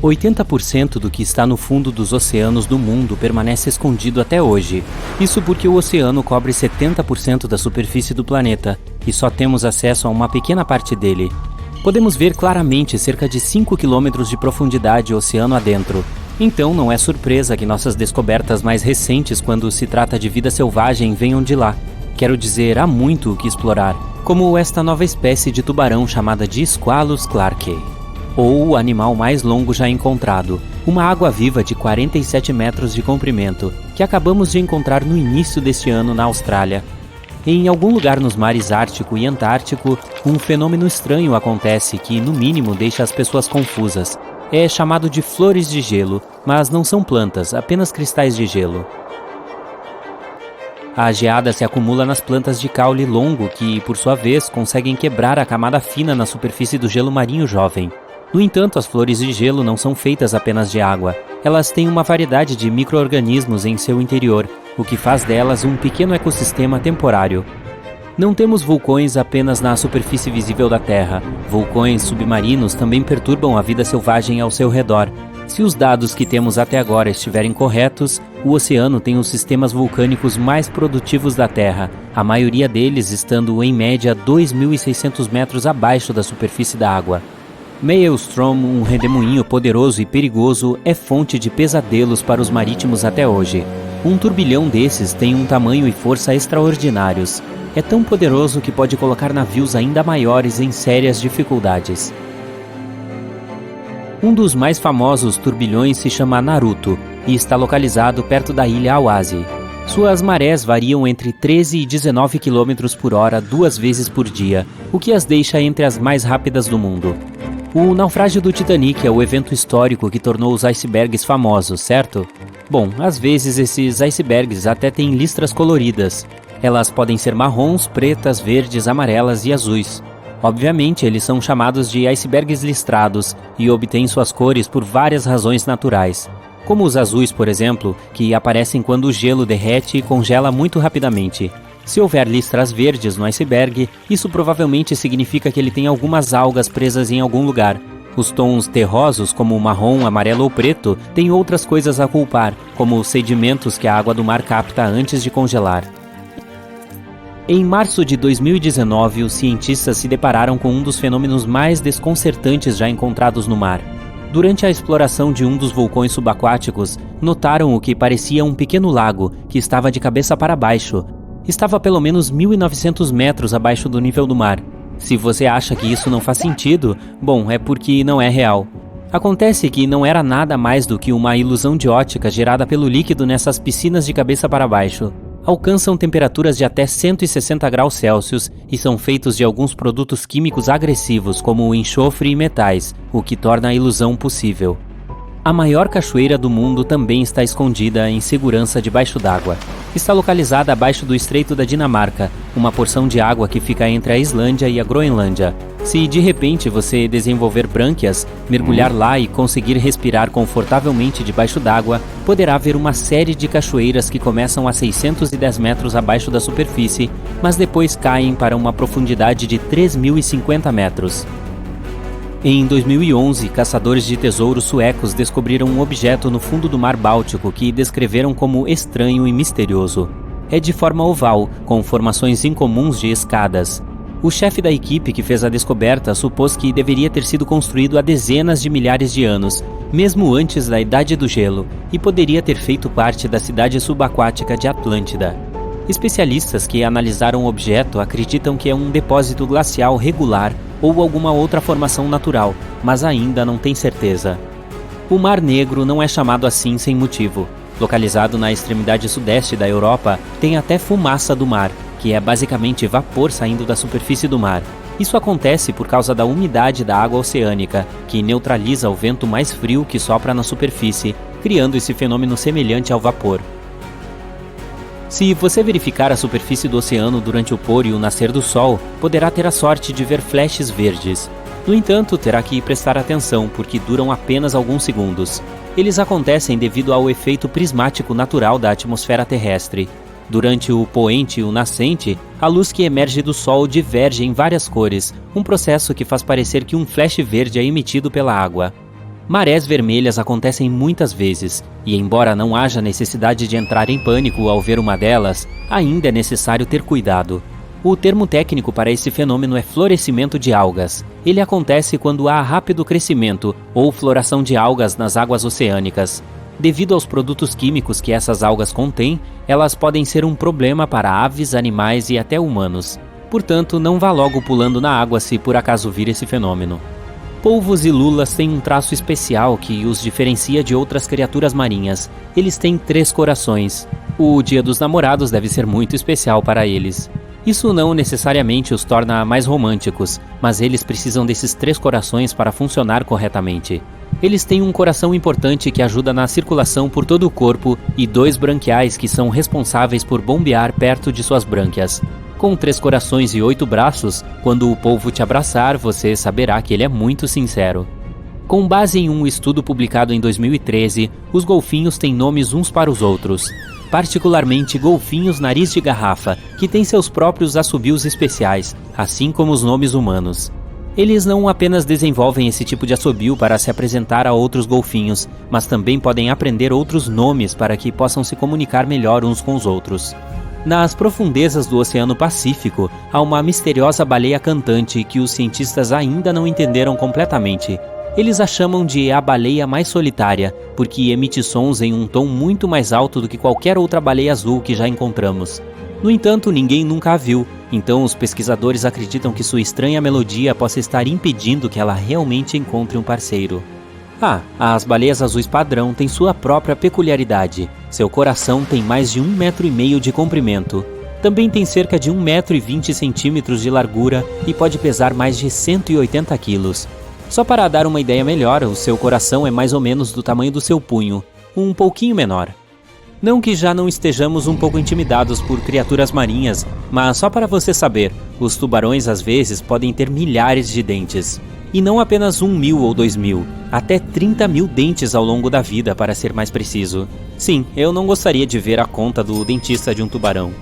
80% do que está no fundo dos oceanos do mundo permanece escondido até hoje. Isso porque o oceano cobre 70% da superfície do planeta e só temos acesso a uma pequena parte dele. Podemos ver claramente cerca de 5 km de profundidade oceano adentro. Então não é surpresa que nossas descobertas mais recentes quando se trata de vida selvagem venham de lá. Quero dizer, há muito o que explorar, como esta nova espécie de tubarão chamada de Squalus clarkei. Ou o animal mais longo já encontrado, uma água-viva de 47 metros de comprimento, que acabamos de encontrar no início deste ano na Austrália. Em algum lugar nos mares Ártico e Antártico, um fenômeno estranho acontece que, no mínimo, deixa as pessoas confusas. É chamado de flores de gelo, mas não são plantas, apenas cristais de gelo. A geada se acumula nas plantas de caule longo que, por sua vez, conseguem quebrar a camada fina na superfície do gelo marinho jovem. No entanto, as flores de gelo não são feitas apenas de água. Elas têm uma variedade de micro-organismos em seu interior, o que faz delas um pequeno ecossistema temporário. Não temos vulcões apenas na superfície visível da Terra. Vulcões submarinos também perturbam a vida selvagem ao seu redor. Se os dados que temos até agora estiverem corretos, o oceano tem os sistemas vulcânicos mais produtivos da Terra, a maioria deles estando em média 2.600 metros abaixo da superfície da água. Maelstrom, um redemoinho poderoso e perigoso, é fonte de pesadelos para os marítimos até hoje. Um turbilhão desses tem um tamanho e força extraordinários. É tão poderoso que pode colocar navios ainda maiores em sérias dificuldades. Um dos mais famosos turbilhões se chama Naruto e está localizado perto da ilha Awase. Suas marés variam entre 13 e 19 km por hora 2 vezes por dia, o que as deixa entre as mais rápidas do mundo. O naufrágio do Titanic é o evento histórico que tornou os icebergs famosos, certo? Bom, às vezes esses icebergs até têm listras coloridas. Elas podem ser marrons, pretas, verdes, amarelas e azuis. Obviamente, eles são chamados de icebergs listrados e obtêm suas cores por várias razões naturais. Como os azuis, por exemplo, que aparecem quando o gelo derrete e congela muito rapidamente. Se houver listras verdes no iceberg, isso provavelmente significa que ele tem algumas algas presas em algum lugar. Os tons terrosos, como marrom, amarelo ou preto, têm outras coisas a culpar, como os sedimentos que a água do mar capta antes de congelar. Em março de 2019, os cientistas se depararam com um dos fenômenos mais desconcertantes já encontrados no mar. Durante a exploração de um dos vulcões subaquáticos, notaram o que parecia um pequeno lago que estava de cabeça para baixo. Estava a pelo menos 1.900 metros abaixo do nível do mar. Se você acha que isso não faz sentido, bom, é porque não é real. Acontece que não era nada mais do que uma ilusão de ótica gerada pelo líquido nessas piscinas de cabeça para baixo. Alcançam temperaturas de até 160 graus Celsius e são feitos de alguns produtos químicos agressivos como o enxofre e metais, o que torna a ilusão possível. A maior cachoeira do mundo também está escondida em segurança debaixo d'água. Está localizada abaixo do Estreito da Dinamarca, uma porção de água que fica entre a Islândia e a Groenlândia. Se de repente você desenvolver brânquias, mergulhar lá e conseguir respirar confortavelmente debaixo d'água, poderá ver uma série de cachoeiras que começam a 610 metros abaixo da superfície, mas depois caem para uma profundidade de 3.050 metros. Em 2011, caçadores de tesouros suecos descobriram um objeto no fundo do Mar Báltico que descreveram como estranho e misterioso. É de forma oval, com formações incomuns de escadas. O chefe da equipe que fez a descoberta supôs que deveria ter sido construído há dezenas de milhares de anos, mesmo antes da Idade do Gelo, e poderia ter feito parte da cidade subaquática de Atlântida. Especialistas que analisaram o objeto acreditam que é um depósito glacial regular ou alguma outra formação natural, mas ainda não tem certeza. O Mar Negro não é chamado assim sem motivo. Localizado na extremidade sudeste da Europa, tem até fumaça do mar, que é basicamente vapor saindo da superfície do mar. Isso acontece por causa da umidade da água oceânica, que neutraliza o vento mais frio que sopra na superfície, criando esse fenômeno semelhante ao vapor. Se você verificar a superfície do oceano durante o pôr e o nascer do sol, poderá ter a sorte de ver flashes verdes. No entanto, terá que prestar atenção, porque duram apenas alguns segundos. Eles acontecem devido ao efeito prismático natural da atmosfera terrestre. Durante o poente e o nascente, a luz que emerge do sol diverge em várias cores, um processo que faz parecer que um flash verde é emitido pela água. Marés vermelhas acontecem muitas vezes, e embora não haja necessidade de entrar em pânico ao ver uma delas, ainda é necessário ter cuidado. O termo técnico para esse fenômeno é florescimento de algas. Ele acontece quando há rápido crescimento ou floração de algas nas águas oceânicas. Devido aos produtos químicos que essas algas contêm, elas podem ser um problema para aves, animais e até humanos. Portanto, não vá logo pulando na água se por acaso vir esse fenômeno. Polvos e lulas têm um traço especial que os diferencia de outras criaturas marinhas. Eles têm 3 corações. O Dia dos Namorados deve ser muito especial para eles. Isso não necessariamente os torna mais românticos, mas eles precisam desses 3 corações para funcionar corretamente. Eles têm um coração importante que ajuda na circulação por todo o corpo e 2 branquiais que são responsáveis por bombear perto de suas brânquias. Com 3 corações e 8 braços, quando o polvo te abraçar, você saberá que ele é muito sincero. Com base em um estudo publicado em 2013, os golfinhos têm nomes uns para os outros. Particularmente golfinhos nariz de garrafa, que têm seus próprios assobios especiais, assim como os nomes humanos. Eles não apenas desenvolvem esse tipo de assobio para se apresentar a outros golfinhos, mas também podem aprender outros nomes para que possam se comunicar melhor uns com os outros. Nas profundezas do Oceano Pacífico, há uma misteriosa baleia cantante que os cientistas ainda não entenderam completamente. Eles a chamam de a baleia mais solitária, porque emite sons em um tom muito mais alto do que qualquer outra baleia azul que já encontramos. No entanto, ninguém nunca a viu, então os pesquisadores acreditam que sua estranha melodia possa estar impedindo que ela realmente encontre um parceiro. As baleias azuis padrão têm sua própria peculiaridade. Seu coração tem mais de 1,5 metro de comprimento. Também tem cerca de 1,20 metro de largura e pode pesar mais de 180 quilos. Só para dar uma ideia melhor, o seu coração é mais ou menos do tamanho do seu punho, um pouquinho menor. Não que já não estejamos um pouco intimidados por criaturas marinhas, mas só para você saber, os tubarões às vezes podem ter milhares de dentes. E não apenas 1.000 ou 2.000, até 30.000 dentes ao longo da vida, para ser mais preciso. Sim, eu não gostaria de ver a conta do dentista de um tubarão.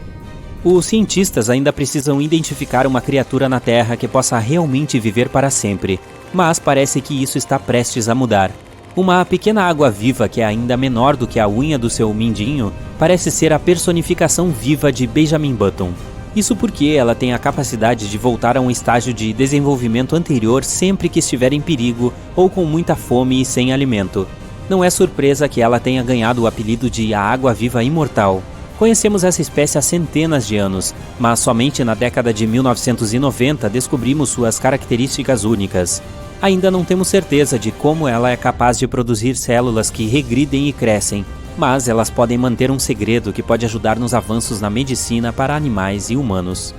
Os cientistas ainda precisam identificar uma criatura na Terra que possa realmente viver para sempre, mas parece que isso está prestes a mudar. Uma pequena água-viva que é ainda menor do que a unha do seu mindinho parece ser a personificação viva de Benjamin Button. Isso porque ela tem a capacidade de voltar a um estágio de desenvolvimento anterior sempre que estiver em perigo ou com muita fome e sem alimento. Não é surpresa que ela tenha ganhado o apelido de a água-viva imortal. Conhecemos essa espécie há centenas de anos, mas somente na década de 1990 descobrimos suas características únicas. Ainda não temos certeza de como ela é capaz de produzir células que regridem e crescem, mas elas podem manter um segredo que pode ajudar nos avanços na medicina para animais e humanos.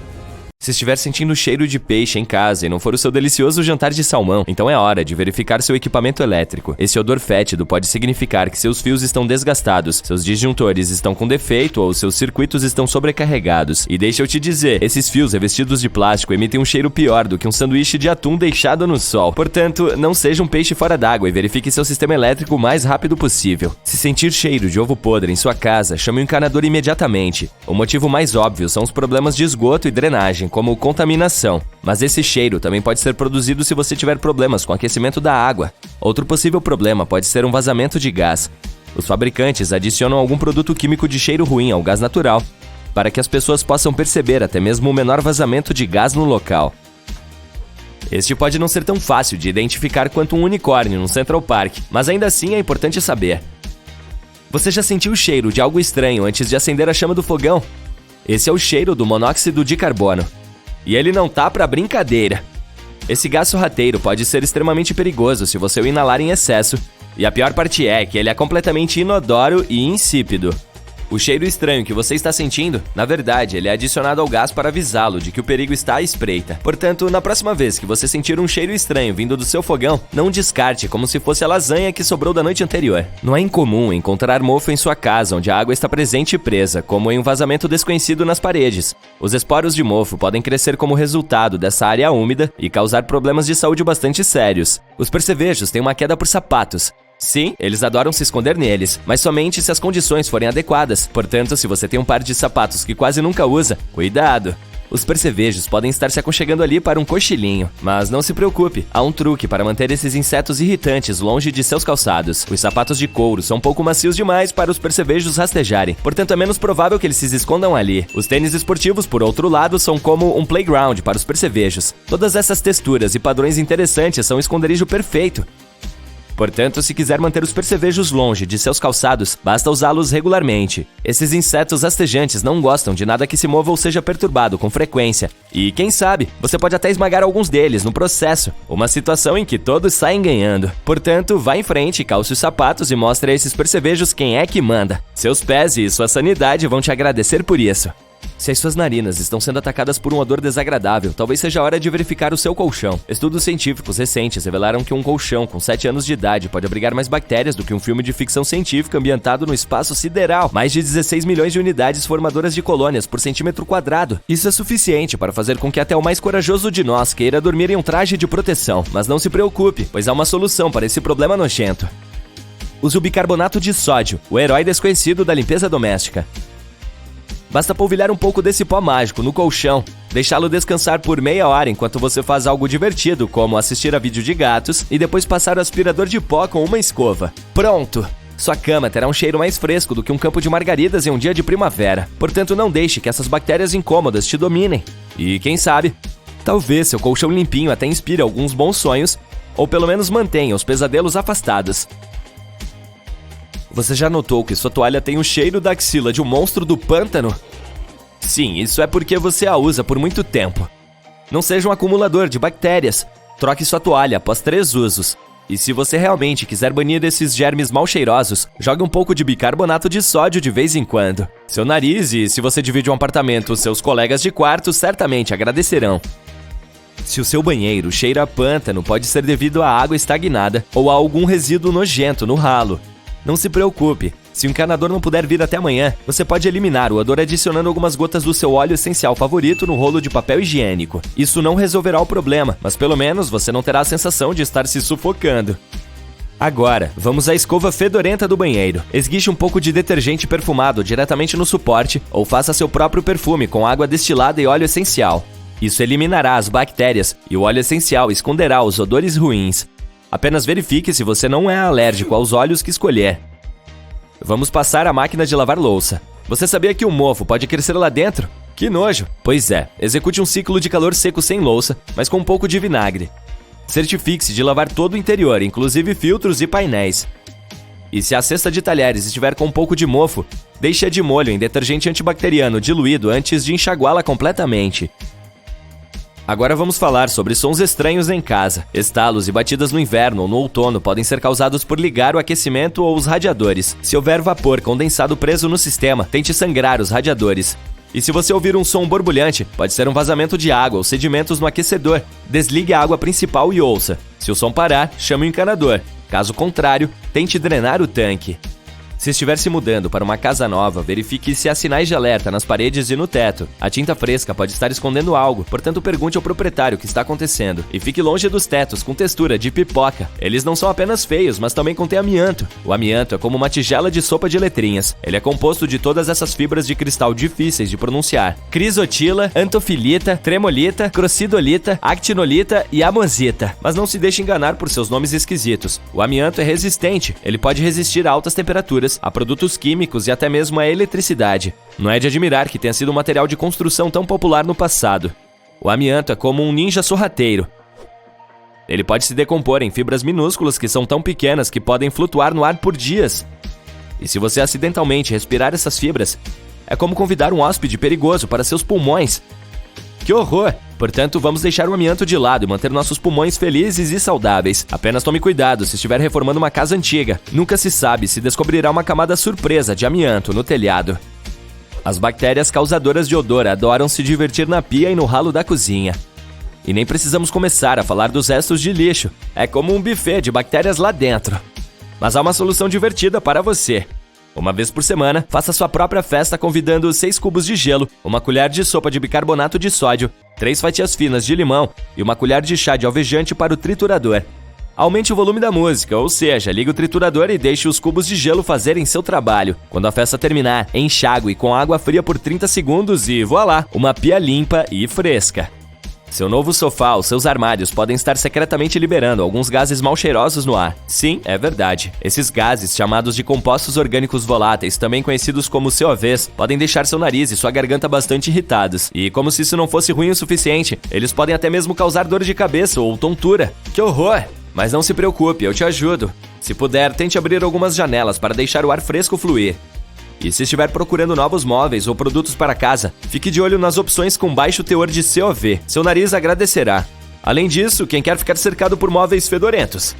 Se estiver sentindo cheiro de peixe em casa e não for o seu delicioso jantar de salmão, então é hora de verificar seu equipamento elétrico. Esse odor fétido pode significar que seus fios estão desgastados, seus disjuntores estão com defeito ou seus circuitos estão sobrecarregados. E deixa eu te dizer, esses fios revestidos de plástico emitem um cheiro pior do que um sanduíche de atum deixado no sol. Portanto, não seja um peixe fora d'água e verifique seu sistema elétrico o mais rápido possível. Se sentir cheiro de ovo podre em sua casa, chame o encanador imediatamente. O motivo mais óbvio são os problemas de esgoto e drenagem, como contaminação. Mas esse cheiro também pode ser produzido se você tiver problemas com o aquecimento da água. Outro possível problema pode ser um vazamento de gás. Os fabricantes adicionam algum produto químico de cheiro ruim ao gás natural, para que as pessoas possam perceber até mesmo o menor vazamento de gás no local. Este pode não ser tão fácil de identificar quanto um unicórnio no Central Park, mas ainda assim é importante saber. Você já sentiu o cheiro de algo estranho antes de acender a chama do fogão? Esse é o cheiro do monóxido de carbono. E ele não tá pra brincadeira. Esse gás sorrateiro pode ser extremamente perigoso se você o inalar em excesso, e a pior parte é que ele é completamente inodoro e insípido. O cheiro estranho que você está sentindo, na verdade, ele é adicionado ao gás para avisá-lo de que o perigo está à espreita. Portanto, na próxima vez que você sentir um cheiro estranho vindo do seu fogão, não descarte como se fosse a lasanha que sobrou da noite anterior. Não é incomum encontrar mofo em sua casa onde a água está presente e presa, como em um vazamento desconhecido nas paredes. Os esporos de mofo podem crescer como resultado dessa área úmida e causar problemas de saúde bastante sérios. Os percevejos têm uma queda por sapatos. Sim, eles adoram se esconder neles, mas somente se as condições forem adequadas. Portanto, se você tem um par de sapatos que quase nunca usa, cuidado! Os percevejos podem estar se aconchegando ali para um cochilinho. Mas não se preocupe, há um truque para manter esses insetos irritantes longe de seus calçados. Os sapatos de couro são um pouco macios demais para os percevejos rastejarem, portanto é menos provável que eles se escondam ali. Os tênis esportivos, por outro lado, são como um playground para os percevejos. Todas essas texturas e padrões interessantes são um esconderijo perfeito. Portanto, se quiser manter os percevejos longe de seus calçados, basta usá-los regularmente. Esses insetos rastejantes não gostam de nada que se mova ou seja perturbado com frequência. E, quem sabe, você pode até esmagar alguns deles no processo. Uma situação em que todos saem ganhando. Portanto, vá em frente, calce os sapatos e mostre a esses percevejos quem é que manda. Seus pés e sua sanidade vão te agradecer por isso. Se as suas narinas estão sendo atacadas por um odor desagradável, talvez seja a hora de verificar o seu colchão. Estudos científicos recentes revelaram que um colchão com 7 anos de idade pode abrigar mais bactérias do que um filme de ficção científica ambientado no espaço sideral. Mais de 16 milhões de unidades formadoras de colônias por centímetro quadrado. Isso é suficiente para fazer com que até o mais corajoso de nós queira dormir em um traje de proteção. Mas não se preocupe, pois há uma solução para esse problema nojento. Use o bicarbonato de sódio, o herói desconhecido da limpeza doméstica. Basta polvilhar um pouco desse pó mágico no colchão, deixá-lo descansar por meia hora enquanto você faz algo divertido, como assistir a vídeo de gatos, e depois passar o aspirador de pó com uma escova. Pronto! Sua cama terá um cheiro mais fresco do que um campo de margaridas em um dia de primavera. Portanto, não deixe que essas bactérias incômodas te dominem. E quem sabe, talvez seu colchão limpinho até inspire alguns bons sonhos, ou pelo menos mantenha os pesadelos afastados. Você já notou que sua toalha tem o cheiro da axila de um monstro do pântano? Sim, isso é porque você a usa por muito tempo. Não seja um acumulador de bactérias. Troque sua toalha após 3 usos. E se você realmente quiser banir esses germes mal cheirosos, jogue um pouco de bicarbonato de sódio de vez em quando. Seu nariz e, se você divide um apartamento, seus colegas de quarto certamente agradecerão. Se o seu banheiro cheira a pântano, pode ser devido à água estagnada ou a algum resíduo nojento no ralo. Não se preocupe, se o encanador não puder vir até amanhã, você pode eliminar o odor adicionando algumas gotas do seu óleo essencial favorito no rolo de papel higiênico. Isso não resolverá o problema, mas pelo menos você não terá a sensação de estar se sufocando. Agora, vamos à escova fedorenta do banheiro. Esguiche um pouco de detergente perfumado diretamente no suporte ou faça seu próprio perfume com água destilada e óleo essencial. Isso eliminará as bactérias e o óleo essencial esconderá os odores ruins. Apenas verifique se você não é alérgico aos óleos que escolher. Vamos passar a máquina de lavar louça. Você sabia que o mofo pode crescer lá dentro? Que nojo! Pois é, execute um ciclo de calor seco sem louça, mas com um pouco de vinagre. Certifique-se de lavar todo o interior, inclusive filtros e painéis. E se a cesta de talheres estiver com um pouco de mofo, deixe-a de molho em detergente antibacteriano diluído antes de enxaguá-la completamente. Agora vamos falar sobre sons estranhos em casa. Estalos e batidas no inverno ou no outono podem ser causados por ligar o aquecimento ou os radiadores. Se houver vapor condensado preso no sistema, tente sangrar os radiadores. E se você ouvir um som borbulhante, pode ser um vazamento de água ou sedimentos no aquecedor. Desligue a água principal e ouça. Se o som parar, chame o encanador. Caso contrário, tente drenar o tanque. Se estiver se mudando para uma casa nova, verifique se há sinais de alerta nas paredes e no teto. A tinta fresca pode estar escondendo algo, portanto pergunte ao proprietário o que está acontecendo. E fique longe dos tetos com textura de pipoca. Eles não são apenas feios, mas também contêm amianto. O amianto é como uma tigela de sopa de letrinhas. Ele é composto de todas essas fibras de cristal difíceis de pronunciar: crisotila, antofilita, tremolita, crossidolita, actinolita e amosita. Mas não se deixe enganar por seus nomes esquisitos. O amianto é resistente. Ele pode resistir a altas temperaturas, a produtos químicos e até mesmo a eletricidade. Não é de admirar que tenha sido um material de construção tão popular no passado. O amianto é como um ninja sorrateiro. Ele pode se decompor em fibras minúsculas que são tão pequenas que podem flutuar no ar por dias. E se você acidentalmente respirar essas fibras, é como convidar um hóspede perigoso para seus pulmões. Que horror! Portanto, vamos deixar o amianto de lado e manter nossos pulmões felizes e saudáveis. Apenas tome cuidado se estiver reformando uma casa antiga. Nunca se sabe se descobrirá uma camada surpresa de amianto no telhado. As bactérias causadoras de odor adoram se divertir na pia e no ralo da cozinha. E nem precisamos começar a falar dos restos de lixo. É como um buffet de bactérias lá dentro. Mas há uma solução divertida para você. Uma vez por semana, faça sua própria festa convidando 6 cubos de gelo, uma colher de sopa de bicarbonato de sódio, 3 fatias finas de limão e uma colher de chá de alvejante para o triturador. Aumente o volume da música, ou seja, ligue o triturador e deixe os cubos de gelo fazerem seu trabalho. Quando a festa terminar, enxague com água fria por 30 segundos e voilá, uma pia limpa e fresca. Seu novo sofá ou seus armários podem estar secretamente liberando alguns gases mal cheirosos no ar. Sim, é verdade. Esses gases, chamados de compostos orgânicos voláteis, também conhecidos como COVs, podem deixar seu nariz e sua garganta bastante irritados. E como se isso não fosse ruim o suficiente, eles podem até mesmo causar dor de cabeça ou tontura. Que horror! Mas não se preocupe, eu te ajudo. Se puder, tente abrir algumas janelas para deixar o ar fresco fluir. E se estiver procurando novos móveis ou produtos para casa, fique de olho nas opções com baixo teor de COV. Seu nariz agradecerá. Além disso, quem quer ficar cercado por móveis fedorentos?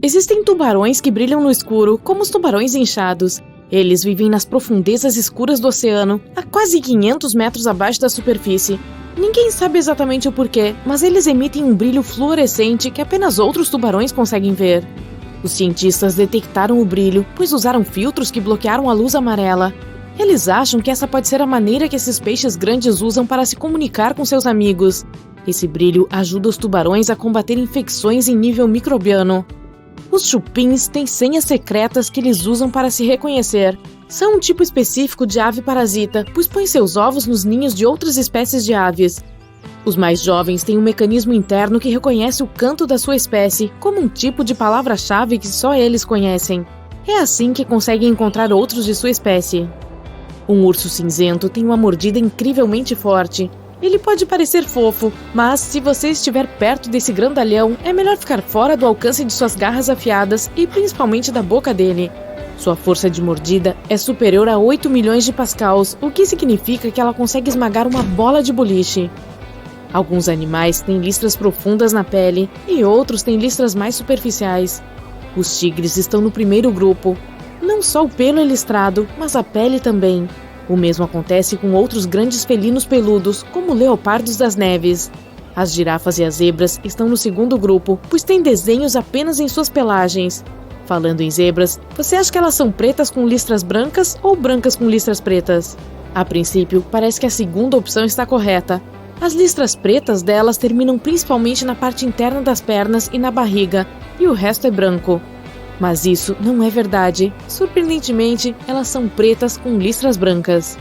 Existem tubarões que brilham no escuro, como os tubarões inchados. Eles vivem nas profundezas escuras do oceano, a quase 500 metros abaixo da superfície. Ninguém sabe exatamente o porquê, mas eles emitem um brilho fluorescente que apenas outros tubarões conseguem ver. Os cientistas detectaram o brilho, pois usaram filtros que bloquearam a luz amarela. Eles acham que essa pode ser a maneira que esses peixes grandes usam para se comunicar com seus amigos. Esse brilho ajuda os tubarões a combater infecções em nível microbiano. Os chupins têm senhas secretas que eles usam para se reconhecer. São um tipo específico de ave parasita, pois põem seus ovos nos ninhos de outras espécies de aves. Os mais jovens têm um mecanismo interno que reconhece o canto da sua espécie como um tipo de palavra-chave que só eles conhecem. É assim que conseguem encontrar outros de sua espécie. Um urso cinzento tem uma mordida incrivelmente forte. Ele pode parecer fofo, mas se você estiver perto desse grandalhão, é melhor ficar fora do alcance de suas garras afiadas e principalmente da boca dele. Sua força de mordida é superior a 8 milhões de pascals, o que significa que ela consegue esmagar uma bola de boliche. Alguns animais têm listras profundas na pele e outros têm listras mais superficiais. Os tigres estão no primeiro grupo. Não só o pelo é listrado, mas a pele também. O mesmo acontece com outros grandes felinos peludos, como leopardos das neves. As girafas e as zebras estão no segundo grupo, pois têm desenhos apenas em suas pelagens. Falando em zebras, você acha que elas são pretas com listras brancas ou brancas com listras pretas? A princípio, parece que a segunda opção está correta. As listras pretas delas terminam principalmente na parte interna das pernas e na barriga, e o resto é branco. Mas isso não é verdade. Surpreendentemente, elas são pretas com listras brancas.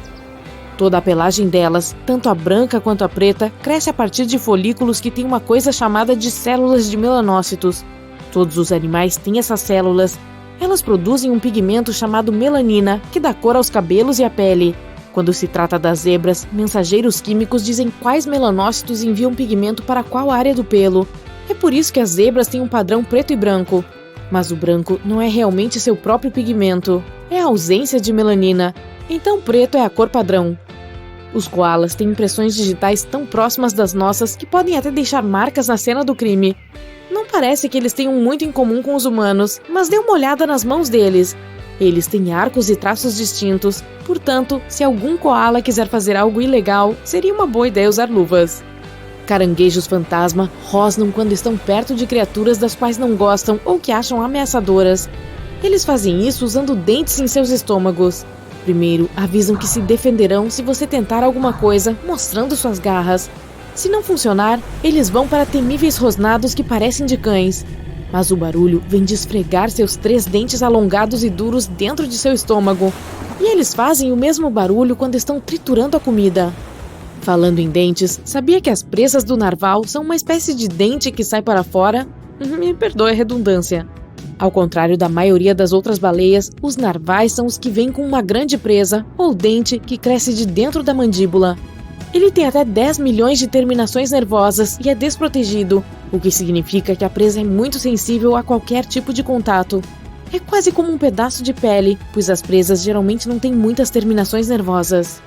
Toda a pelagem delas, tanto a branca quanto a preta, cresce a partir de folículos que têm uma coisa chamada de células de melanócitos. Todos os animais têm essas células. Elas produzem um pigmento chamado melanina, que dá cor aos cabelos e à pele. Quando se trata das zebras, mensageiros químicos dizem quais melanócitos enviam pigmento para qual área do pelo. É por isso que as zebras têm um padrão preto e branco. Mas o branco não é realmente seu próprio pigmento, é a ausência de melanina. Então preto é a cor padrão. Os koalas têm impressões digitais tão próximas das nossas que podem até deixar marcas na cena do crime. Não parece que eles tenham muito em comum com os humanos, mas dê uma olhada nas mãos deles. Eles têm arcos e traços distintos, portanto, se algum koala quiser fazer algo ilegal, seria uma boa ideia usar luvas. Caranguejos fantasma rosnam quando estão perto de criaturas das quais não gostam ou que acham ameaçadoras. Eles fazem isso usando dentes em seus estômagos. Primeiro, avisam que se defenderão se você tentar alguma coisa, mostrando suas garras. Se não funcionar, eles vão para temíveis rosnados que parecem de cães. Mas o barulho vem de esfregar seus 3 dentes alongados e duros dentro de seu estômago. E eles fazem o mesmo barulho quando estão triturando a comida. Falando em dentes, sabia que as presas do narval são uma espécie de dente que sai para fora? Me perdoe a redundância. Ao contrário da maioria das outras baleias, os narvais são os que vêm com uma grande presa, ou dente, que cresce de dentro da mandíbula. Ele tem até 10 milhões de terminações nervosas e é desprotegido, o que significa que a presa é muito sensível a qualquer tipo de contato. É quase como um pedaço de pele, pois as presas geralmente não têm muitas terminações nervosas.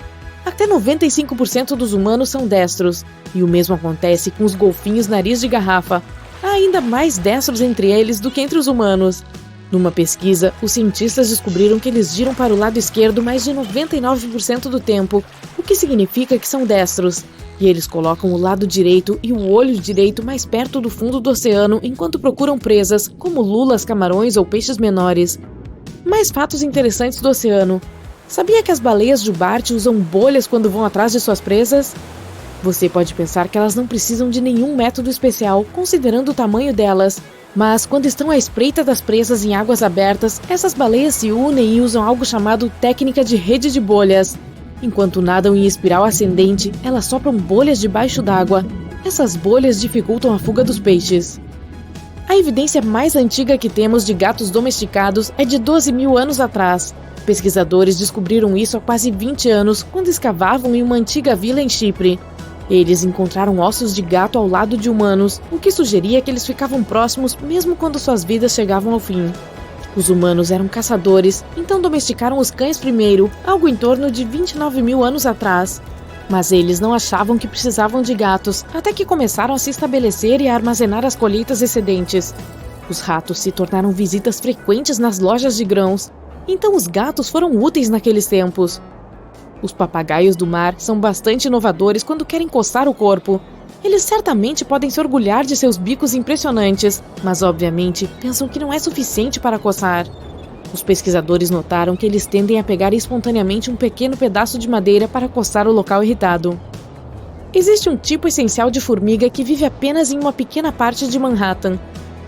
Até 95% dos humanos são destros, e o mesmo acontece com os golfinhos nariz de garrafa. Há ainda mais destros entre eles do que entre os humanos. Numa pesquisa, os cientistas descobriram que eles giram para o lado esquerdo mais de 99% do tempo, o que significa que são destros. E eles colocam o lado direito e o olho direito mais perto do fundo do oceano enquanto procuram presas, como lulas, camarões ou peixes menores. Mais fatos interessantes do oceano. Sabia que as baleias jubarte usam bolhas quando vão atrás de suas presas? Você pode pensar que elas não precisam de nenhum método especial, considerando o tamanho delas. Mas, quando estão à espreita das presas em águas abertas, essas baleias se unem e usam algo chamado técnica de rede de bolhas. Enquanto nadam em espiral ascendente, elas sopram bolhas debaixo d'água. Essas bolhas dificultam a fuga dos peixes. A evidência mais antiga que temos de gatos domesticados é de 12 mil anos atrás. Pesquisadores descobriram isso há quase 20 anos, quando escavavam em uma antiga vila em Chipre. Eles encontraram ossos de gato ao lado de humanos, o que sugeria que eles ficavam próximos mesmo quando suas vidas chegavam ao fim. Os humanos eram caçadores, então domesticaram os cães primeiro, algo em torno de 29 mil anos atrás. Mas eles não achavam que precisavam de gatos, até que começaram a se estabelecer e a armazenar as colheitas excedentes. Os ratos se tornaram visitas frequentes nas lojas de grãos, então os gatos foram úteis naqueles tempos. Os papagaios do mar são bastante inovadores quando querem coçar o corpo. Eles certamente podem se orgulhar de seus bicos impressionantes, mas obviamente pensam que não é suficiente para coçar. Os pesquisadores notaram que eles tendem a pegar espontaneamente um pequeno pedaço de madeira para coçar o local irritado. Existe um tipo essencial de formiga que vive apenas em uma pequena parte de Manhattan.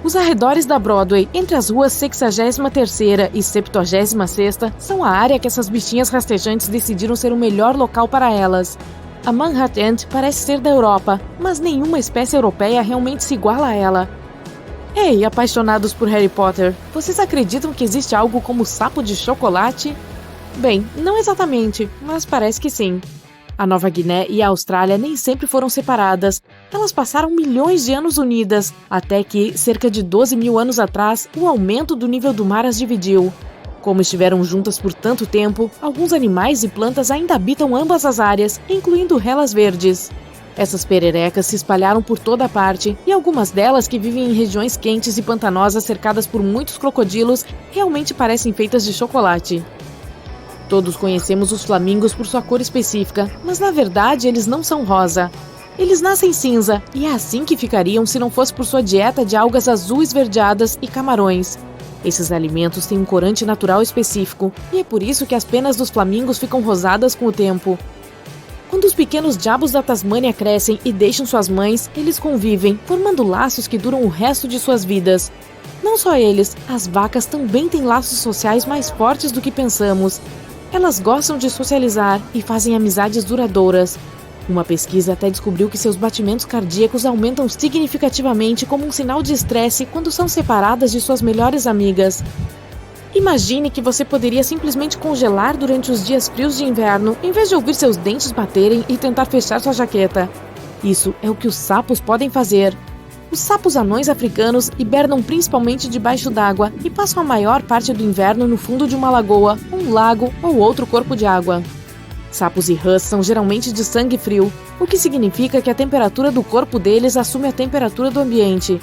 Os arredores da Broadway, entre as ruas 63ª e 76ª, são a área que essas bichinhas rastejantes decidiram ser o melhor local para elas. A Manhattan Ant parece ser da Europa, mas nenhuma espécie europeia realmente se iguala a ela. Ei, apaixonados por Harry Potter, vocês acreditam que existe algo como sapo de chocolate? Bem, não exatamente, mas parece que sim. A Nova Guiné e a Austrália nem sempre foram separadas. Elas passaram milhões de anos unidas, até que, cerca de 12 mil anos atrás, o aumento do nível do mar as dividiu. Como estiveram juntas por tanto tempo, alguns animais e plantas ainda habitam ambas as áreas, incluindo relas verdes. Essas pererecas se espalharam por toda parte, e algumas delas que vivem em regiões quentes e pantanosas cercadas por muitos crocodilos realmente parecem feitas de chocolate. Todos conhecemos os flamingos por sua cor específica, mas na verdade eles não são rosa. Eles nascem cinza, e é assim que ficariam se não fosse por sua dieta de algas azul esverdeadas e camarões. Esses alimentos têm um corante natural específico, e é por isso que as penas dos flamingos ficam rosadas com o tempo. Quando os pequenos diabos da Tasmânia crescem e deixam suas mães, eles convivem, formando laços que duram o resto de suas vidas. Não só eles, as vacas também têm laços sociais mais fortes do que pensamos. Elas gostam de socializar e fazem amizades duradouras. Uma pesquisa até descobriu que seus batimentos cardíacos aumentam significativamente como um sinal de estresse quando são separadas de suas melhores amigas. Imagine que você poderia simplesmente congelar durante os dias frios de inverno, em vez de ouvir seus dentes baterem e tentar fechar sua jaqueta. Isso é o que os sapos podem fazer. Os sapos anões africanos hibernam principalmente debaixo d'água e passam a maior parte do inverno no fundo de uma lagoa, um lago ou outro corpo de água. Sapos e rãs são geralmente de sangue frio, o que significa que a temperatura do corpo deles assume a temperatura do ambiente.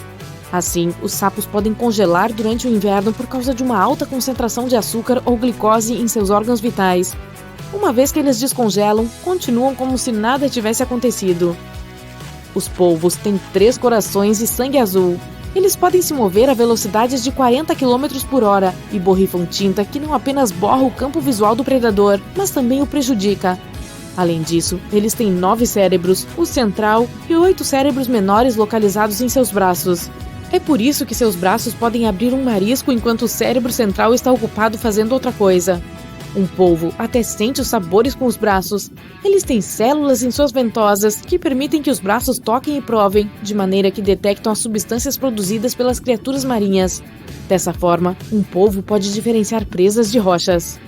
Assim, os sapos podem congelar durante o inverno por causa de uma alta concentração de açúcar ou glicose em seus órgãos vitais. Uma vez que eles descongelam, continuam como se nada tivesse acontecido. Os polvos têm 3 corações e sangue azul. Eles podem se mover a velocidades de 40 km por hora e borrifam tinta que não apenas borra o campo visual do predador, mas também o prejudica. Além disso, eles têm 9 cérebros, o central e 8 cérebros menores localizados em seus braços. É por isso que seus braços podem abrir um marisco enquanto o cérebro central está ocupado fazendo outra coisa. Um polvo até sente os sabores com os braços. Eles têm células em suas ventosas que permitem que os braços toquem e provem, de maneira que detectam as substâncias produzidas pelas criaturas marinhas. Dessa forma, um polvo pode diferenciar presas de rochas.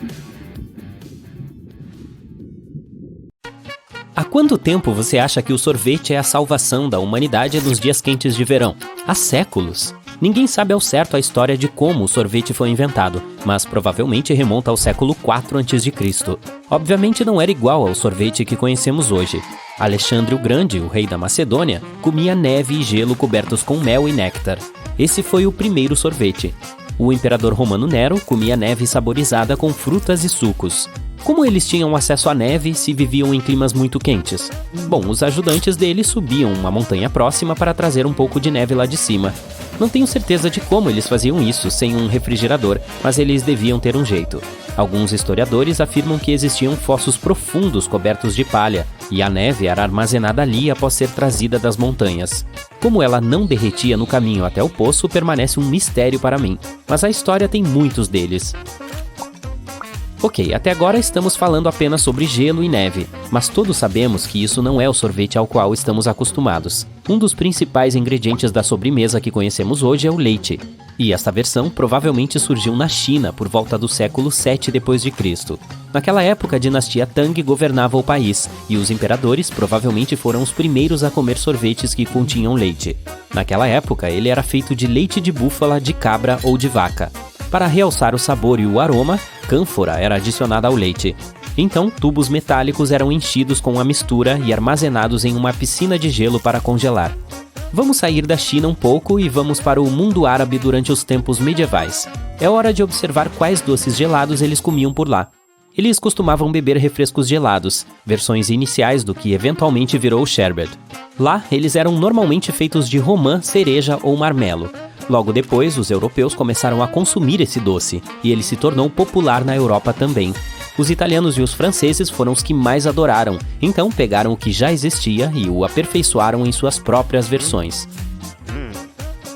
Há quanto tempo você acha que o sorvete é a salvação da humanidade nos dias quentes de verão? Há séculos. Ninguém sabe ao certo a história de como o sorvete foi inventado, mas provavelmente remonta ao século IV a.C. Obviamente não era igual ao sorvete que conhecemos hoje. Alexandre o Grande, o rei da Macedônia, comia neve e gelo cobertos com mel e néctar. Esse foi o primeiro sorvete. O imperador romano Nero comia neve saborizada com frutas e sucos. Como eles tinham acesso à neve se viviam em climas muito quentes? Bom, os ajudantes dele subiam uma montanha próxima para trazer um pouco de neve lá de cima. Não tenho certeza de como eles faziam isso sem um refrigerador, mas eles deviam ter um jeito. Alguns historiadores afirmam que existiam fossos profundos cobertos de palha, e a neve era armazenada ali após ser trazida das montanhas. Como ela não derretia no caminho até o poço, permanece um mistério para mim, mas a história tem muitos deles. Ok, até agora estamos falando apenas sobre gelo e neve, mas todos sabemos que isso não é o sorvete ao qual estamos acostumados. Um dos principais ingredientes da sobremesa que conhecemos hoje é o leite, e esta versão provavelmente surgiu na China por volta do século 7 d.C. Naquela época, a dinastia Tang governava o país, e os imperadores provavelmente foram os primeiros a comer sorvetes que continham leite. Naquela época, ele era feito de leite de búfala, de cabra ou de vaca. Para realçar o sabor e o aroma, cânfora era adicionada ao leite. Então, tubos metálicos eram enchidos com a mistura e armazenados em uma piscina de gelo para congelar. Vamos sair da China um pouco e vamos para o mundo árabe durante os tempos medievais. É hora de observar quais doces gelados eles comiam por lá. Eles costumavam beber refrescos gelados, versões iniciais do que eventualmente virou o sherbet. Lá, eles eram normalmente feitos de romã, cereja ou marmelo. Logo depois, os europeus começaram a consumir esse doce, e ele se tornou popular na Europa também. Os italianos e os franceses foram os que mais adoraram, então pegaram o que já existia e o aperfeiçoaram em suas próprias versões.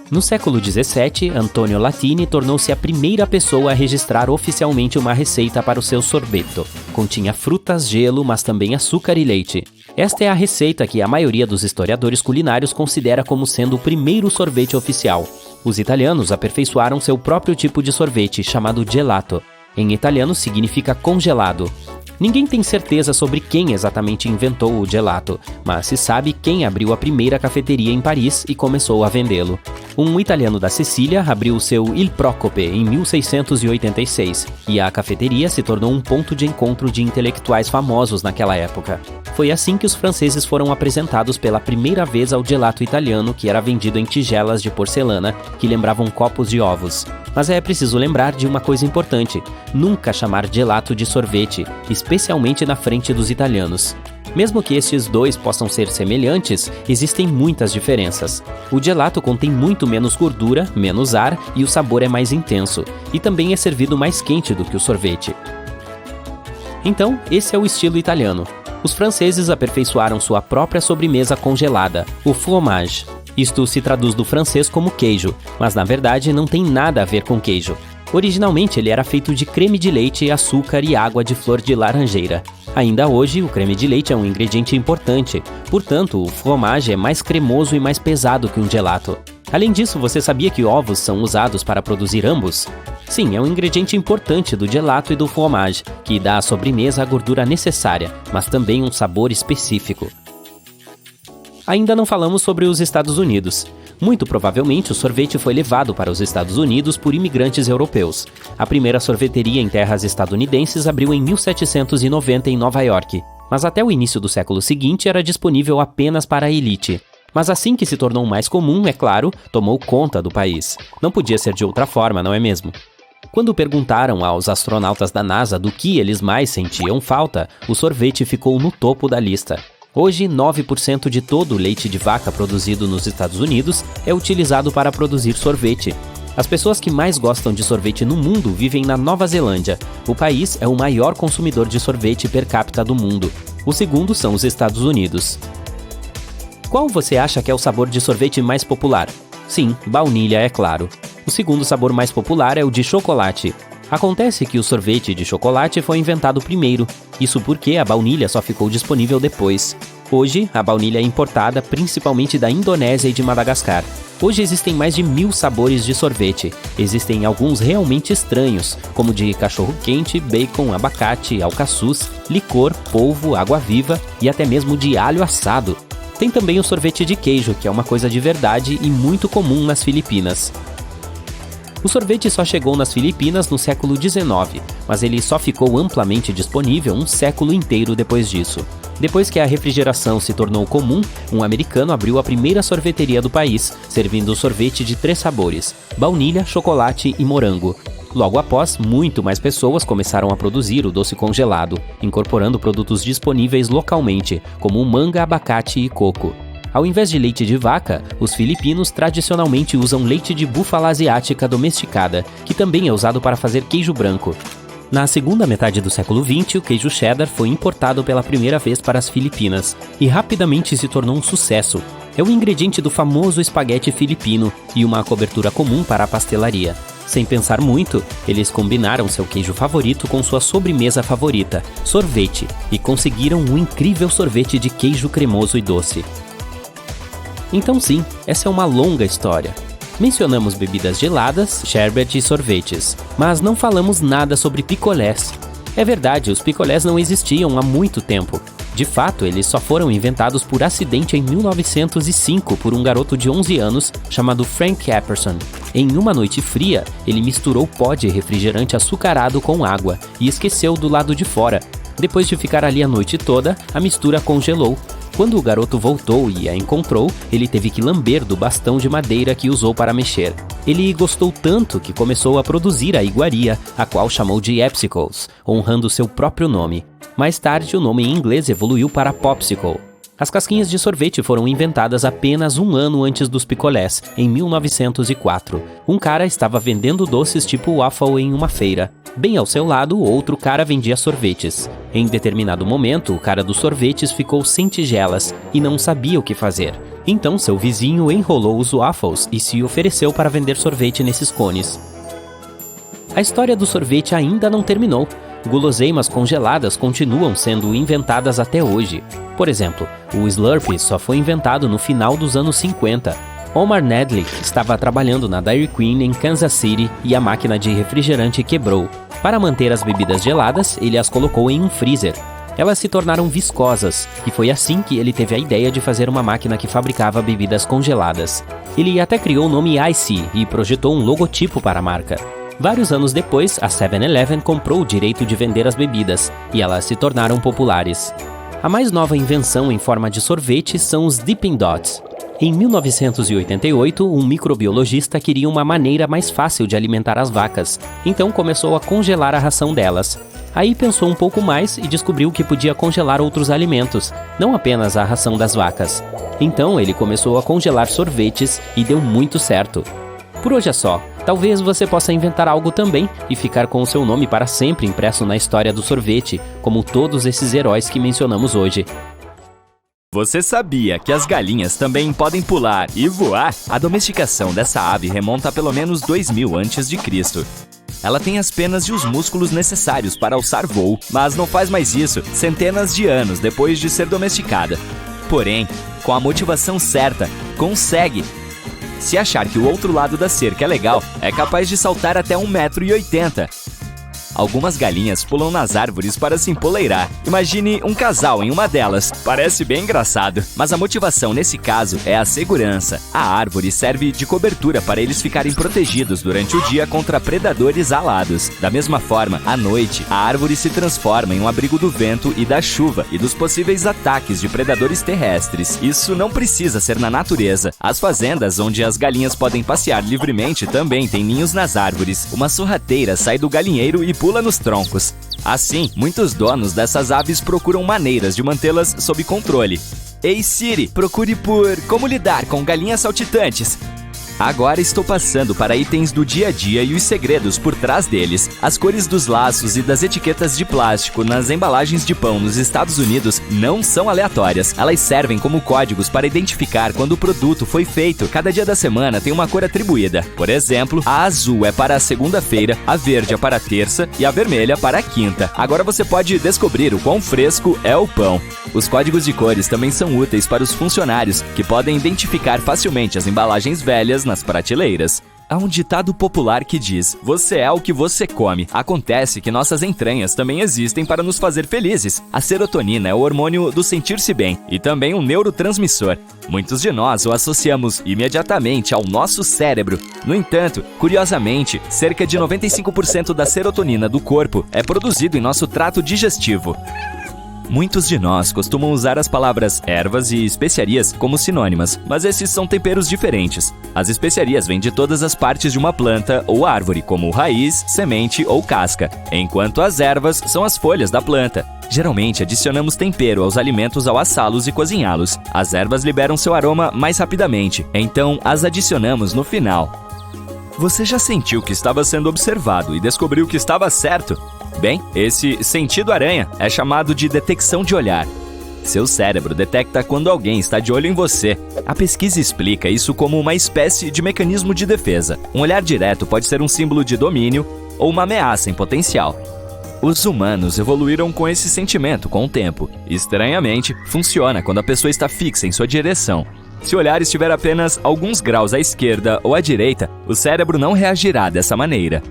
No século XVII, Antonio Latini tornou-se a primeira pessoa a registrar oficialmente uma receita para o seu sorbeto. Continha frutas, gelo, mas também açúcar e leite. Esta é a receita que a maioria dos historiadores culinários considera como sendo o primeiro sorvete oficial. Os italianos aperfeiçoaram seu próprio tipo de sorvete, chamado gelato. Em italiano significa congelado. Ninguém tem certeza sobre quem exatamente inventou o gelato, mas se sabe quem abriu a primeira cafeteria em Paris e começou a vendê-lo. Um italiano da Sicília abriu o seu Il Procope em 1686, e a cafeteria se tornou um ponto de encontro de intelectuais famosos naquela época. Foi assim que os franceses foram apresentados pela primeira vez ao gelato italiano, que era vendido em tigelas de porcelana que lembravam copos de ovos. Mas é preciso lembrar de uma coisa importante: nunca chamar gelato de sorvete, especialmente na frente dos italianos. Mesmo que estes dois possam ser semelhantes, existem muitas diferenças. O gelato contém muito menos gordura, menos ar e o sabor é mais intenso, e também é servido mais quente do que o sorvete. Então, esse é o estilo italiano. Os franceses aperfeiçoaram sua própria sobremesa congelada, o fromage. Isto se traduz do francês como queijo, mas na verdade não tem nada a ver com queijo. Originalmente ele era feito de creme de leite, açúcar e água de flor de laranjeira. Ainda hoje, o creme de leite é um ingrediente importante, portanto, o fromage é mais cremoso e mais pesado que um gelato. Além disso, você sabia que ovos são usados para produzir ambos? Sim, é um ingrediente importante do gelato e do fromage, que dá à sobremesa a gordura necessária, mas também um sabor específico. Ainda não falamos sobre os Estados Unidos. Muito provavelmente o sorvete foi levado para os Estados Unidos por imigrantes europeus. A primeira sorveteria em terras estadunidenses abriu em 1790 em Nova York, mas até o início do século seguinte era disponível apenas para a elite. Mas assim que se tornou mais comum, é claro, tomou conta do país. Não podia ser de outra forma, não é mesmo? Quando perguntaram aos astronautas da NASA do que eles mais sentiam falta, o sorvete ficou no topo da lista. Hoje, 9% de todo o leite de vaca produzido nos Estados Unidos é utilizado para produzir sorvete. As pessoas que mais gostam de sorvete no mundo vivem na Nova Zelândia. O país é o maior consumidor de sorvete per capita do mundo. O segundo são os Estados Unidos. Qual você acha que é o sabor de sorvete mais popular? Sim, baunilha, é claro. O segundo sabor mais popular é o de chocolate. Acontece que o sorvete de chocolate foi inventado primeiro, isso porque a baunilha só ficou disponível depois. Hoje, a baunilha é importada principalmente da Indonésia e de Madagascar. Hoje existem mais de 1000 sabores de sorvete. Existem alguns realmente estranhos, como de cachorro-quente, bacon, abacate, alcaçuz, licor, polvo, água-viva e até mesmo de alho assado. Tem também o sorvete de queijo, que é uma coisa de verdade e muito comum nas Filipinas. O sorvete só chegou nas Filipinas no século XIX, mas ele só ficou amplamente disponível um século inteiro depois disso. Depois que a refrigeração se tornou comum, um americano abriu a primeira sorveteria do país, servindo sorvete de 3 sabores: baunilha, chocolate e morango. Logo após, muito mais pessoas começaram a produzir o doce congelado, incorporando produtos disponíveis localmente, como manga, abacate e coco. Ao invés de leite de vaca, os filipinos tradicionalmente usam leite de búfala asiática domesticada, que também é usado para fazer queijo branco. Na segunda metade do século XX, o queijo cheddar foi importado pela primeira vez para as Filipinas e rapidamente se tornou um sucesso. É o ingrediente do famoso espaguete filipino e uma cobertura comum para a pastelaria. Sem pensar muito, eles combinaram seu queijo favorito com sua sobremesa favorita, sorvete, e conseguiram um incrível sorvete de queijo cremoso e doce. Então sim, essa é uma longa história. Mencionamos bebidas geladas, sherbet e sorvetes, mas não falamos nada sobre picolés. É verdade, os picolés não existiam há muito tempo. De fato, eles só foram inventados por acidente em 1905 por um garoto de 11 anos chamado Frank Epperson. Em uma noite fria, ele misturou pó de refrigerante açucarado com água e esqueceu do lado de fora. Depois de ficar ali a noite toda, a mistura congelou. Quando o garoto voltou e a encontrou, ele teve que lamber do bastão de madeira que usou para mexer. Ele gostou tanto que começou a produzir a iguaria, a qual chamou de Epsicles, honrando seu próprio nome. Mais tarde, o nome em inglês evoluiu para Popsicle. As casquinhas de sorvete foram inventadas apenas um ano antes dos picolés, em 1904. Um cara estava vendendo doces tipo waffle em uma feira. Bem ao seu lado, outro cara vendia sorvetes. Em determinado momento, o cara dos sorvetes ficou sem tigelas e não sabia o que fazer. Então, seu vizinho enrolou os waffles e se ofereceu para vender sorvete nesses cones. A história do sorvete ainda não terminou. Guloseimas congeladas continuam sendo inventadas até hoje. Por exemplo, o Slurpee só foi inventado no final dos anos 50. Omar Nedlick estava trabalhando na Dairy Queen em Kansas City e a máquina de refrigerante quebrou. Para manter as bebidas geladas, ele as colocou em um freezer. Elas se tornaram viscosas, e foi assim que ele teve a ideia de fazer uma máquina que fabricava bebidas congeladas. Ele até criou o nome Icy e projetou um logotipo para a marca. Vários anos depois, a 7-Eleven comprou o direito de vender as bebidas, e elas se tornaram populares. A mais nova invenção em forma de sorvete são os Dippin' Dots. Em 1988, um microbiologista queria uma maneira mais fácil de alimentar as vacas, então começou a congelar a ração delas. Aí pensou um pouco mais e descobriu que podia congelar outros alimentos, não apenas a ração das vacas. Então ele começou a congelar sorvetes e deu muito certo. Por hoje é só. Talvez você possa inventar algo também e ficar com o seu nome para sempre impresso na história do sorvete, como todos esses heróis que mencionamos hoje. Você sabia que as galinhas também podem pular e voar? A domesticação dessa ave remonta a pelo menos 2000 a.C. Ela tem as penas e os músculos necessários para alçar voo, mas não faz mais isso centenas de anos depois de ser domesticada. Porém, com a motivação certa, consegue. Se achar que o outro lado da cerca é legal, é capaz de saltar até 1,80 m. Algumas galinhas pulam nas árvores para se empoleirar. Imagine um casal em uma delas. Parece bem engraçado. Mas a motivação nesse caso é a segurança. A árvore serve de cobertura para eles ficarem protegidos durante o dia contra predadores alados. Da mesma forma, à noite, a árvore se transforma em um abrigo do vento e da chuva e dos possíveis ataques de predadores terrestres. Isso não precisa ser na natureza. As fazendas onde as galinhas podem passear livremente também têm ninhos nas árvores. Uma sorrateira sai do galinheiro e pula nos troncos. Assim, muitos donos dessas aves procuram maneiras de mantê-las sob controle. Ei Siri, procure por como lidar com galinhas saltitantes. Agora estou passando para itens do dia a dia e os segredos por trás deles. As cores dos laços e das etiquetas de plástico nas embalagens de pão nos Estados Unidos não são aleatórias. Elas servem como códigos para identificar quando o produto foi feito. Cada dia da semana tem uma cor atribuída. Por exemplo, a azul é para a segunda-feira, a verde é para a terça e a vermelha para a quinta. Agora você pode descobrir o quão fresco é o pão. Os códigos de cores também são úteis para os funcionários, que podem identificar facilmente as embalagens velhas nas prateleiras. Há um ditado popular que diz: você é o que você come. Acontece que nossas entranhas também existem para nos fazer felizes. A serotonina é o hormônio do sentir-se bem e também um neurotransmissor. Muitos de nós o associamos imediatamente ao nosso cérebro. No entanto, curiosamente, cerca de 95% da serotonina do corpo é produzido em nosso trato digestivo. Muitos de nós costumam usar as palavras ervas e especiarias como sinônimas, mas esses são temperos diferentes. As especiarias vêm de todas as partes de uma planta ou árvore, como raiz, semente ou casca, enquanto as ervas são as folhas da planta. Geralmente adicionamos tempero aos alimentos ao assá-los e cozinhá-los. As ervas liberam seu aroma mais rapidamente, então as adicionamos no final. Você já sentiu que estava sendo observado e descobriu que estava certo? Bem, esse sentido aranha é chamado de detecção de olhar. Seu cérebro detecta quando alguém está de olho em você. A pesquisa explica isso como uma espécie de mecanismo de defesa. Um olhar direto pode ser um símbolo de domínio ou uma ameaça em potencial. Os humanos evoluíram com esse sentimento com o tempo. Estranhamente, funciona quando a pessoa está fixa em sua direção. Se o olhar estiver apenas alguns graus à esquerda ou à direita, o cérebro não reagirá dessa maneira.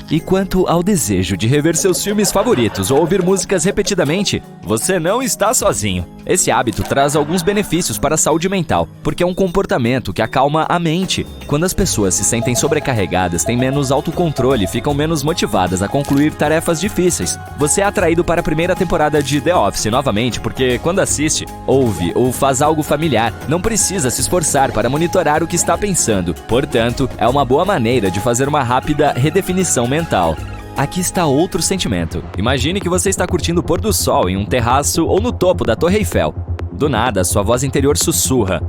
E quanto ao desejo de rever seus filmes favoritos ou ouvir músicas repetidamente, você não está sozinho. Esse hábito traz alguns benefícios para a saúde mental, porque é um comportamento que acalma a mente. Quando as pessoas se sentem sobrecarregadas, têm menos autocontrole e ficam menos motivadas a concluir tarefas difíceis. Você é atraído para a primeira temporada de The Office novamente porque, quando assiste, ouve ou faz algo familiar, não precisa se esforçar para monitorar o que está pensando. Portanto, é uma boa maneira de fazer uma rápida redefinição mental. Aqui está outro sentimento. Imagine que você está curtindo o pôr do sol em um terraço ou no topo da Torre Eiffel. Do nada, sua voz interior sussurra: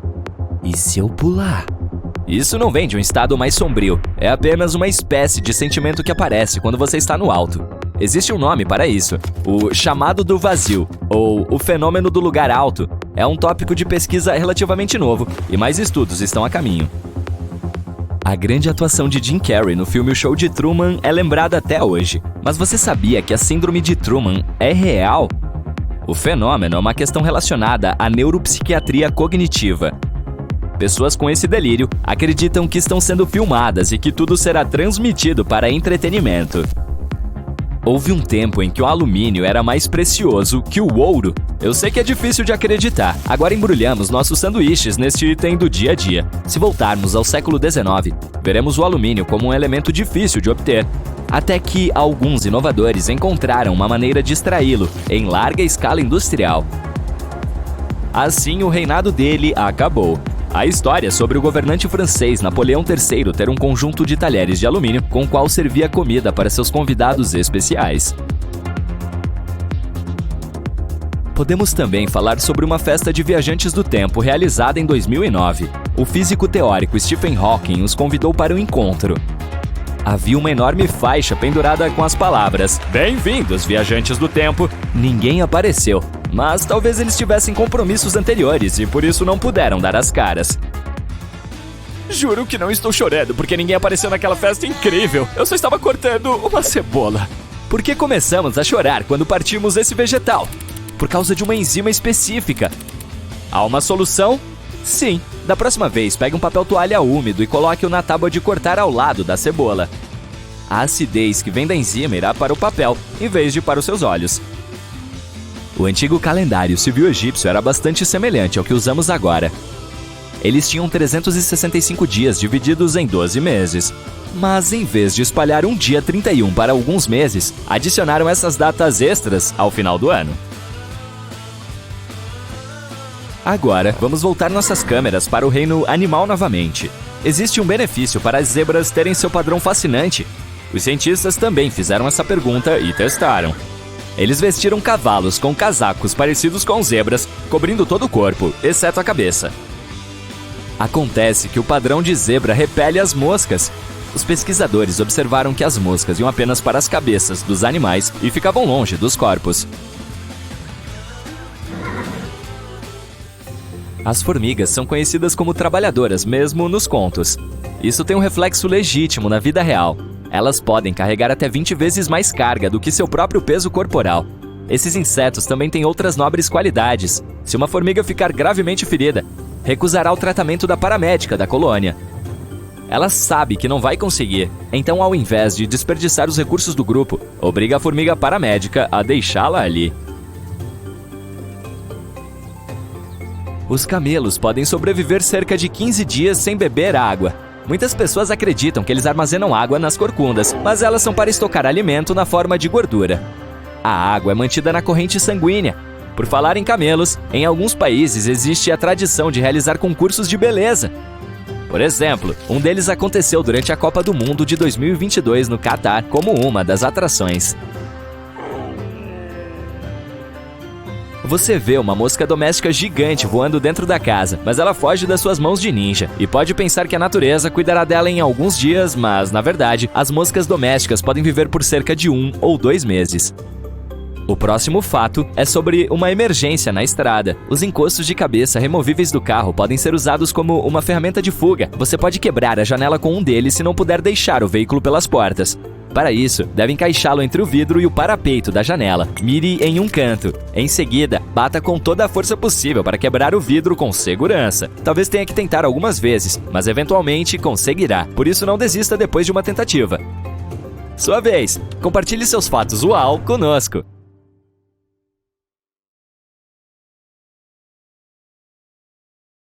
"E se eu pular?" Isso não vem de um estado mais sombrio. É apenas uma espécie de sentimento que aparece quando você está no alto. Existe um nome para isso: o chamado do vazio, ou o fenômeno do lugar alto. É um tópico de pesquisa relativamente novo, e mais estudos estão a caminho. A grande atuação de Jim Carrey no filme O Show de Truman é lembrada até hoje. Mas você sabia que a síndrome de Truman é real? O fenômeno é uma questão relacionada à neuropsiquiatria cognitiva. Pessoas com esse delírio acreditam que estão sendo filmadas e que tudo será transmitido para entretenimento. Houve um tempo em que o alumínio era mais precioso que o ouro. Eu sei que é difícil de acreditar. Agora embrulhamos nossos sanduíches neste item do dia a dia. Se voltarmos ao século XIX, veremos o alumínio como um elemento difícil de obter. Até que alguns inovadores encontraram uma maneira de extraí-lo em larga escala industrial. Assim, o reinado dele acabou. A história sobre o governante francês Napoleão III ter um conjunto de talheres de alumínio com o qual servia comida para seus convidados especiais. Podemos também falar sobre uma festa de viajantes do tempo realizada em 2009. O físico teórico Stephen Hawking os convidou para o encontro. Havia uma enorme faixa pendurada com as palavras: "Bem-vindos, viajantes do tempo". Ninguém apareceu, mas talvez eles tivessem compromissos anteriores e por isso não puderam dar as caras. Juro que não estou chorando porque ninguém apareceu naquela festa incrível. Eu só estava cortando uma cebola. Por que começamos a chorar quando partimos esse vegetal? Por causa de uma enzima específica. Há uma solução? Sim. Da próxima vez, pegue um papel toalha úmido e coloque-o na tábua de cortar ao lado da cebola. A acidez que vem da enzima irá para o papel, em vez de para os seus olhos. O antigo calendário civil egípcio era bastante semelhante ao que usamos agora. Eles tinham 365 dias divididos em 12 meses. Mas em vez de espalhar um dia 31 para alguns meses, adicionaram essas datas extras ao final do ano. Agora, vamos voltar nossas câmeras para o reino animal novamente. Existe um benefício para as zebras terem seu padrão fascinante. Os cientistas também fizeram essa pergunta e testaram. Eles vestiram cavalos com casacos parecidos com zebras, cobrindo todo o corpo, exceto a cabeça. Acontece que o padrão de zebra repele as moscas. Os pesquisadores observaram que as moscas iam apenas para as cabeças dos animais e ficavam longe dos corpos. As formigas são conhecidas como trabalhadoras, mesmo nos contos. Isso tem um reflexo legítimo na vida real. Elas podem carregar até 20 vezes mais carga do que seu próprio peso corporal. Esses insetos também têm outras nobres qualidades. Se uma formiga ficar gravemente ferida, recusará o tratamento da paramédica da colônia. Ela sabe que não vai conseguir, então ao invés de desperdiçar os recursos do grupo, obriga a formiga paramédica a deixá-la ali. Os camelos podem sobreviver cerca de 15 dias sem beber água. Muitas pessoas acreditam que eles armazenam água nas corcundas, mas elas são para estocar alimento na forma de gordura. A água é mantida na corrente sanguínea. Por falar em camelos, em alguns países existe a tradição de realizar concursos de beleza. Por exemplo, um deles aconteceu durante a Copa do Mundo de 2022 no Catar como uma das atrações. Você vê uma mosca doméstica gigante voando dentro da casa, mas ela foge das suas mãos de ninja. E pode pensar que a natureza cuidará dela em alguns dias, mas, na verdade, as moscas domésticas podem viver por cerca de 1 ou 2 meses. O próximo fato é sobre uma emergência na estrada. Os encostos de cabeça removíveis do carro podem ser usados como uma ferramenta de fuga. Você pode quebrar a janela com um deles se não puder deixar o veículo pelas portas. Para isso, deve encaixá-lo entre o vidro e o parapeito da janela. Mire em um canto. Em seguida, bata com toda a força possível para quebrar o vidro com segurança. Talvez tenha que tentar algumas vezes, mas eventualmente conseguirá. Por isso, não desista depois de uma tentativa. Sua vez! Compartilhe seus fatos uau conosco!